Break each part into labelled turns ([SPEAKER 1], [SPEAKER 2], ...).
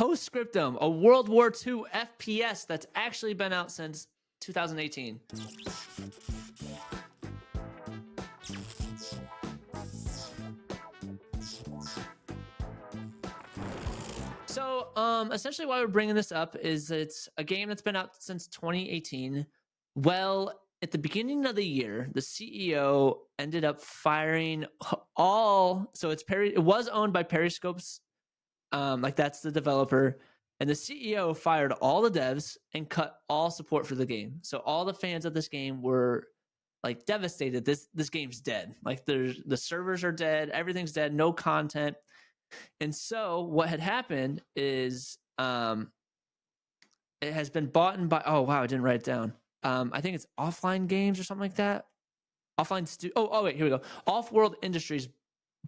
[SPEAKER 1] Post Scriptum, a World War II FPS that's actually been out since 2018. So, essentially, why we're bringing this up is it's a game that's been out since 2018. Well, at the beginning of the year, the CEO ended up firing all. So it was owned by Periscope's, like that's the developer, and the CEO fired all the devs and cut all support for the game. So all the fans of this game were like devastated. This game's dead. Like the servers are dead. Everything's dead. No content. And so what had happened is it has been bought in by, oh wow, I didn't write it down. I think it's Offline Games or something like that. Wait, here we go. Offworld Industries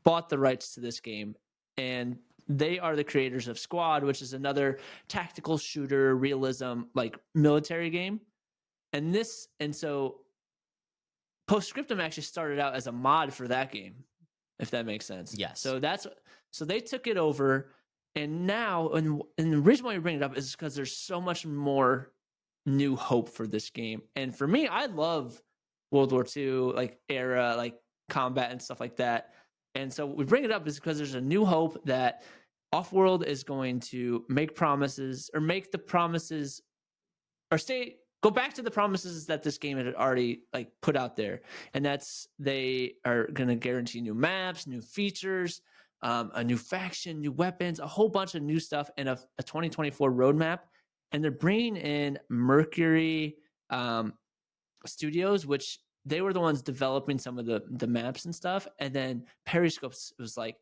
[SPEAKER 1] bought the rights to this game, and they are the creators of Squad, which is another tactical shooter realism like military game. And so Post Scriptum actually started out as a mod for that game, if that makes sense.
[SPEAKER 2] Yes.
[SPEAKER 1] So they took it over, and now, and the reason why we bring it up is because there's so much more new hope for this game. And for me, I love World War II like era, like combat and stuff like that. And so we bring it up is because there's a new hope that Offworld is going to make promises, or make the promises, or go back to the promises that this game had already like put out there. And that's they are going to guarantee new maps, new features, a new faction, new weapons, a whole bunch of new stuff, and a 2024 roadmap. And they're bringing in Mercury Studios, which they were the ones developing some of the maps and stuff. And then Periscope was like,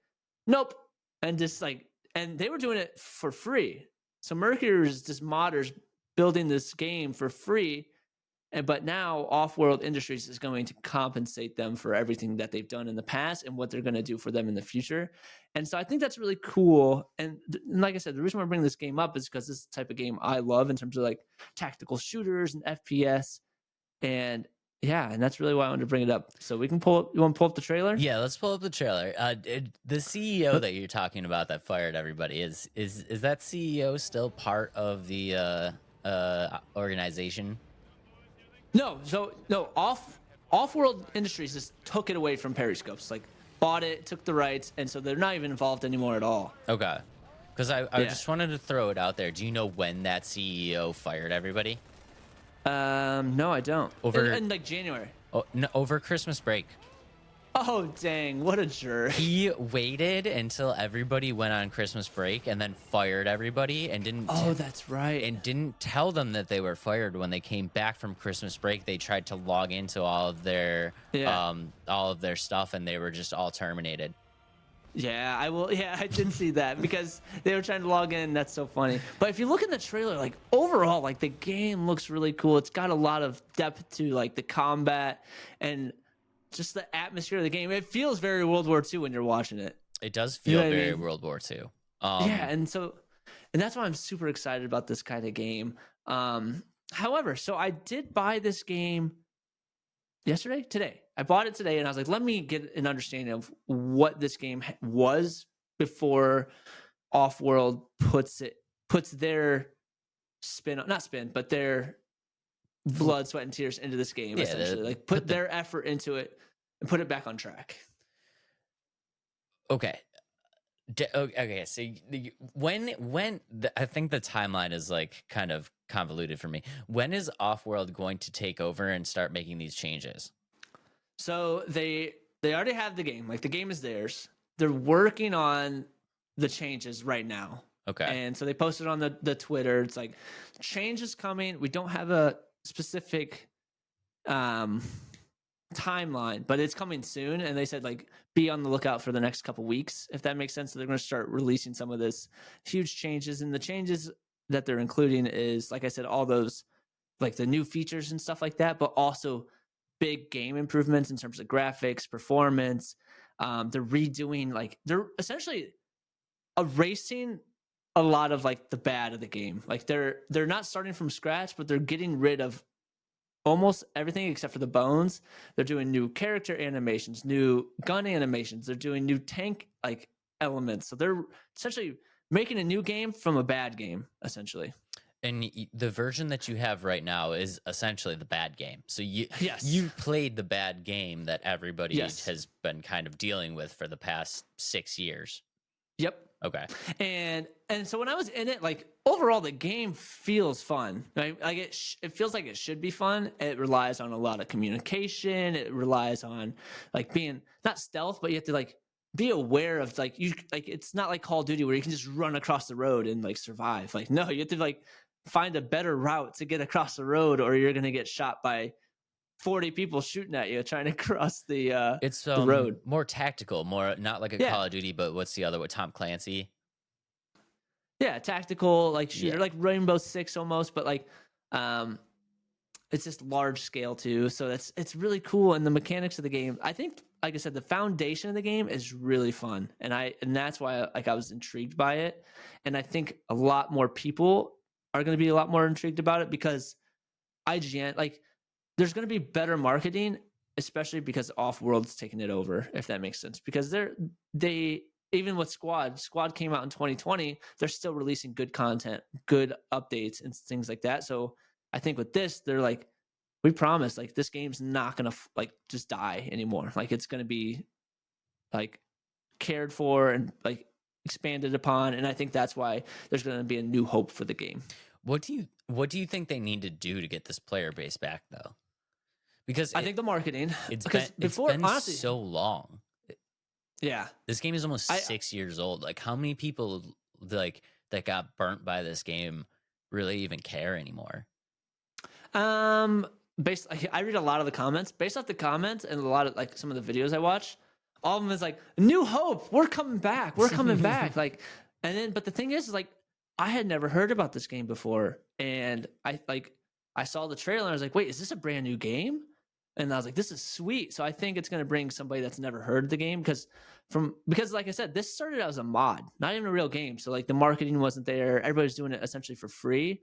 [SPEAKER 1] nope. And just like, and they were doing it for free. So Mercury is just modders building this game for free. But now Offworld Industries is going to compensate them for everything that they've done in the past and what they're going to do for them in the future. And so I think that's really cool. And like I said, the reason why I bring this game up is because this is the type of game I love in terms of like tactical shooters and FPS. And yeah, and that's really why I wanted to bring it up. So we can you want to pull up the trailer?
[SPEAKER 2] Yeah, let's pull up the trailer. The CEO that you're talking about that fired everybody, is that CEO still part of the organization?
[SPEAKER 1] No, Offworld Industries just took it away from Periscopes, like bought it, took the rights, and so they're not even involved anymore at all.
[SPEAKER 2] Okay, because I just wanted to throw it out there. Do you know when that CEO fired everybody?
[SPEAKER 1] No, I don't. In like January.
[SPEAKER 2] Oh, no, over Christmas break.
[SPEAKER 1] Oh, dang, what a jerk.
[SPEAKER 2] He waited until everybody went on Christmas break and then fired everybody and didn't...
[SPEAKER 1] Oh, that's right.
[SPEAKER 2] And didn't tell them that they were fired. When they came back from Christmas break, they tried to log into all of their stuff, and they were just all terminated.
[SPEAKER 1] Yeah, I did see that because they were trying to log in. That's so funny. But if you look in the trailer, like overall, like the game looks really cool. It's got a lot of depth to like the combat and just the atmosphere of the game. It feels very World War II when you're watching it.
[SPEAKER 2] It does feel very World War II.
[SPEAKER 1] Yeah, and that's why I'm super excited about this kind of game. However, so I did buy this game today. I bought it today, and I was like, let me get an understanding of what this game was before Offworld puts their but their blood, sweat, and tears into this game, essentially. Like put their effort into it and put it back on track.
[SPEAKER 2] Okay. Okay. So I think the timeline is like kind of convoluted for me. When is Offworld going to take over and start making these changes?
[SPEAKER 1] So they already have the game. Like the game is theirs. They're working on the changes right now.
[SPEAKER 2] Okay.
[SPEAKER 1] And so they posted on the Twitter. It's like change is coming. We don't have a specific timeline, but it's coming soon. And they said like be on the lookout for the next couple weeks, if that makes sense. So they're going to start releasing some of this huge changes, and the changes that they're including is, like I said, all those like the new features and stuff like that, but also big game improvements in terms of graphics, performance. They're redoing, like they're essentially erasing a lot of like the bad of the game. Like they're not starting from scratch, but they're getting rid of almost everything except for the bones. They're doing new character animations, new gun animations. They're doing new tank like elements. So they're essentially making a new game from a bad game, essentially.
[SPEAKER 2] And the version that you have right now is essentially the bad game. So
[SPEAKER 1] Yes.
[SPEAKER 2] you've played the bad game that everybody
[SPEAKER 1] Yes.
[SPEAKER 2] has been kind of dealing with for the past 6 years.
[SPEAKER 1] Yep.
[SPEAKER 2] Okay.
[SPEAKER 1] And so when I was in it, like overall the game feels fun. Right? Like it feels like it should be fun. It relies on a lot of communication. It relies on like being not stealth, but you have to like be aware of like it's not like Call of Duty where you can just run across the road and like survive. Like no, you have to like find a better route to get across the road or you're gonna get shot by 40 people shooting at you trying to cross the
[SPEAKER 2] It's
[SPEAKER 1] road.
[SPEAKER 2] more tactical, more not like a
[SPEAKER 1] Yeah.
[SPEAKER 2] Call of Duty, but what's the other one? Tom Clancy.
[SPEAKER 1] Yeah, tactical like shooter,
[SPEAKER 2] Yeah.
[SPEAKER 1] like Rainbow Six almost, but like it's just large scale too. So it's really cool. And the mechanics of the game, I think, like I said, the foundation of the game is really fun. And that's why I was intrigued by it. And I think a lot more people are going to be a lot more intrigued about it because IGN, like there's going to be better marketing, especially because Offworld's taking it over, if that makes sense. Because they even with Squad came out in 2020, they're still releasing good content, good updates and things like that. So I think with this, they're like, we promise, like this game's not gonna like just die anymore. Like it's gonna be like cared for and like expanded upon. And I think that's why there's gonna be a new hope for the game.
[SPEAKER 2] What do you think they need to do to get this player base back though? Because
[SPEAKER 1] I think the marketing.
[SPEAKER 2] it's
[SPEAKER 1] Because
[SPEAKER 2] been
[SPEAKER 1] before, honestly,
[SPEAKER 2] so long.
[SPEAKER 1] yeah,
[SPEAKER 2] This game is almost 6 years old. Like how many people like that got burnt by this game really even care anymore?
[SPEAKER 1] I read a lot of the comments. Based off the comments and a lot of like some of the videos I watch, all of them is like, new hope, we're coming back, we're coming back. Like, and then, but the thing is like, I had never heard about this game before, and I saw the trailer and I was like, wait, is this a brand new game? And I was like, this is sweet. So I think it's going to bring somebody that's never heard the game because like I said, this started out as a mod, not even a real game. So like the marketing wasn't there. Everybody's doing it essentially for free.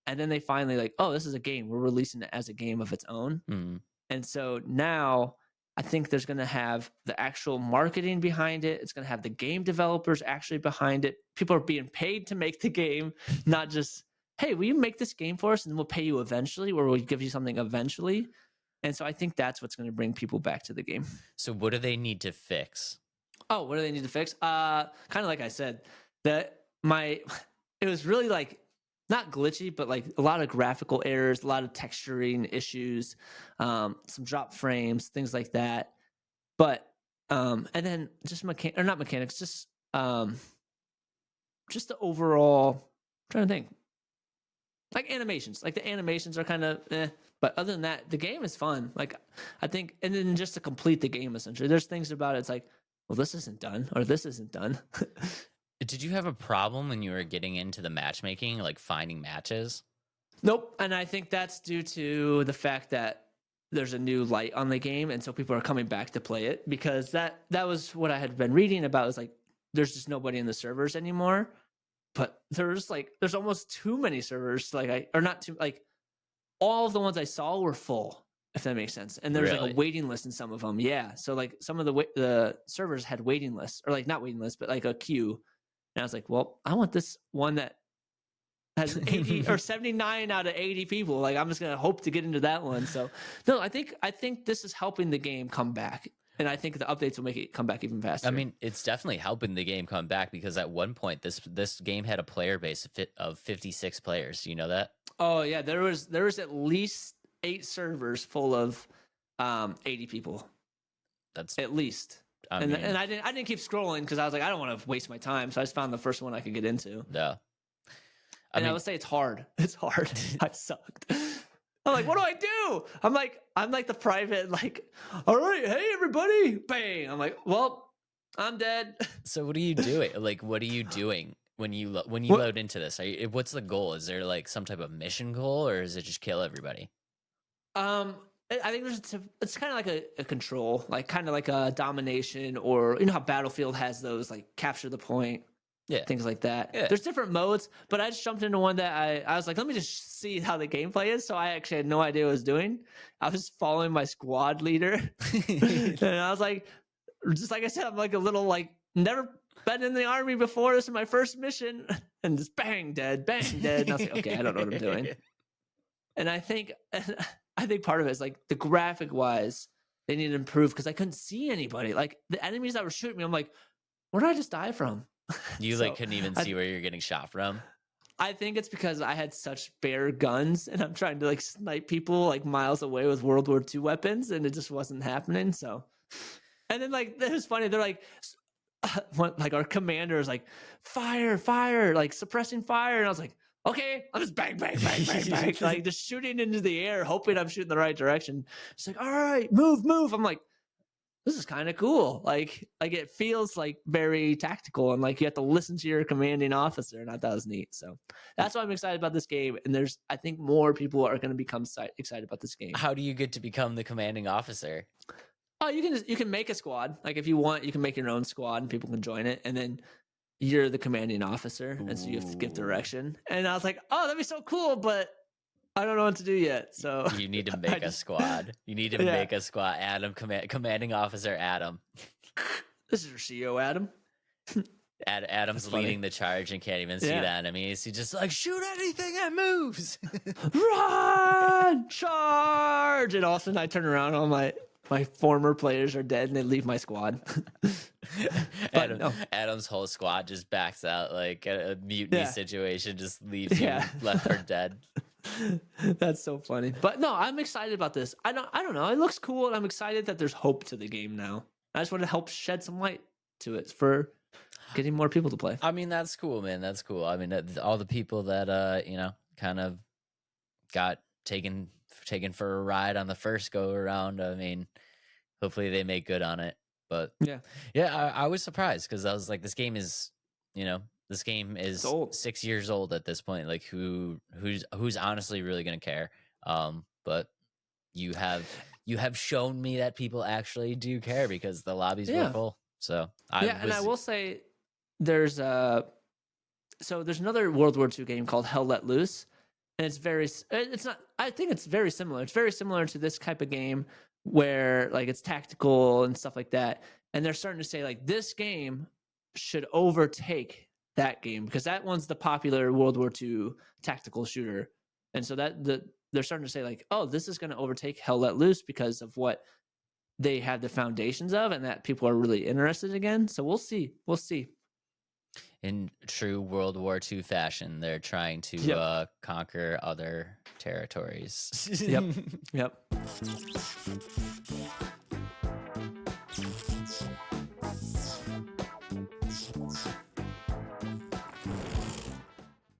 [SPEAKER 1] And then they finally like, oh, this is a game. We're releasing it as a game of its own.
[SPEAKER 2] Mm.
[SPEAKER 1] And so now I think there's going to have the actual marketing behind it. It's going to have the game developers actually behind it. People are being paid to make the game, not just, hey, will you make this game for us and we'll pay you eventually, or we'll give you something eventually. And so I think that's what's going to bring people back to the game.
[SPEAKER 2] So what do they need to fix?
[SPEAKER 1] Oh, what do they need to fix? Kind of like I said, it was really like not glitchy, but like a lot of graphical errors, a lot of texturing issues, some drop frames, things like that. But and then just not mechanics, just the overall. I'm trying to think, like animations. Like the animations are kind of but other than that, the game is fun. Like I think, and then just to complete the game, essentially, there's things about it. It's like, well, this isn't done, or this isn't done.
[SPEAKER 2] Did you have a problem when you were getting into the matchmaking, like finding matches?
[SPEAKER 1] Nope. And I think that's due to the fact that there's a new light on the game, and so people are coming back to play it because that was what I had been reading about. Is like there's just nobody in the servers anymore. But there's almost too many servers. All of the ones I saw were full, if that makes sense. And there's
[SPEAKER 2] Really?
[SPEAKER 1] like a waiting list in some of them. Yeah. So like some of the servers had waiting lists, or like not waiting lists, but like a queue. And I was like, well, I want this one that has 80 or 79 out of 80 people. Like I'm just gonna hope to get into that one. So no, I think this is helping the game come back. And I think the updates will make it come back even faster.
[SPEAKER 2] I mean, it's definitely helping the game come back because at one point this game had a player base of 56 players. Do you know that?
[SPEAKER 1] Oh yeah, there was at least 8 servers full of 80 people.
[SPEAKER 2] That's
[SPEAKER 1] at least. And I didn't keep scrolling because I was like, I don't want to waste my time. So I just found the first one I could get into.
[SPEAKER 2] Yeah.
[SPEAKER 1] I would say it's hard. It's hard. I sucked. I'm like, what do I do? I'm like the private, like, all right, hey everybody, bang. I'm like, well, I'm dead.
[SPEAKER 2] So what are you doing? Like, what are you doing when you load into this? What's the goal? Is there like some type of mission goal, or is it just kill everybody?
[SPEAKER 1] I think it's kind of like a control, like kind of like a domination, or you know how Battlefield has those like capture the point.
[SPEAKER 2] Yeah.
[SPEAKER 1] Things like that.
[SPEAKER 2] Yeah.
[SPEAKER 1] There's different modes, but I just jumped into one that I was like, let me just see how the gameplay is. So I actually had no idea what I was doing. I was following my squad leader. And I was like, just like I said, I'm like a little like never been in the army before. This is my first mission. And just bang, dead, bang, dead. And I was like, okay, I don't know what I'm doing. And I think part of it is like the graphic wise, they need to improve because I couldn't see anybody. Like the enemies that were shooting me, I'm like, where did I just die from?
[SPEAKER 2] You
[SPEAKER 1] So,
[SPEAKER 2] like couldn't even see where you're getting shot from.
[SPEAKER 1] I think it's because I had such bare guns and I'm trying to like snipe people like miles away with World War II weapons and it just wasn't happening. So, and then like, it was funny. They're like, like our commander is like, fire, fire, like suppressing fire. And I was like, okay, I'm just bang, bang, bang, bang, bang, like just shooting into the air, hoping I'm shooting the right direction. She's like, all right, move, move. I'm like, this is kind of cool. Like it feels like very tactical and like you have to listen to your commanding officer. And I thought it was neat. So that's why I'm excited about this game. And I think more people are going to become excited about this game.
[SPEAKER 2] How do you get to become the commanding officer?
[SPEAKER 1] Oh, you can make a squad. Like if you want, you can make your own squad and people can join it. And then you're the commanding officer. And so you have to give direction. And I was like, oh, that'd be so cool. But I don't know what to do yet. So
[SPEAKER 2] you need to make a squad. You need to make a squad. Adam, commanding officer Adam.
[SPEAKER 1] This is your CEO, Adam.
[SPEAKER 2] Adam's leading the charge and can't even see the enemies. He's just like, shoot anything that moves.
[SPEAKER 1] Run, charge. And all of a sudden I turn around, all my former players are dead and they leave my squad.
[SPEAKER 2] Adam's whole squad just backs out like a mutiny situation, just leaves you left for dead.
[SPEAKER 1] That's so funny. But no, I'm excited about this. I don't know. It looks cool and I'm excited that there's hope to the game now. I just want to help shed some light to it for getting more people to play.
[SPEAKER 2] I mean, that's cool, man. That's cool. I mean, all the people that kind of got taken for a ride on the first go around. I mean, hopefully they make good on it. But I was surprised because I was like, this game is, this game is 6 years old at this point. Like, who's honestly really gonna care? But you have shown me that people actually do care because the lobbies were full. So
[SPEAKER 1] and I will say, there's another World War II game called Hell Let Loose, and I think it's very similar. It's very similar to this type of game where like it's tactical and stuff like that. And they're starting to say like this game should overtake that game because that one's the popular World War II tactical shooter. And so they're starting to say like, oh, this is going to overtake Hell Let Loose because of what they have the foundations of and that people are really interested again. So we'll see.
[SPEAKER 2] In true World War II fashion, they're trying to conquer other territories.
[SPEAKER 1] Yep.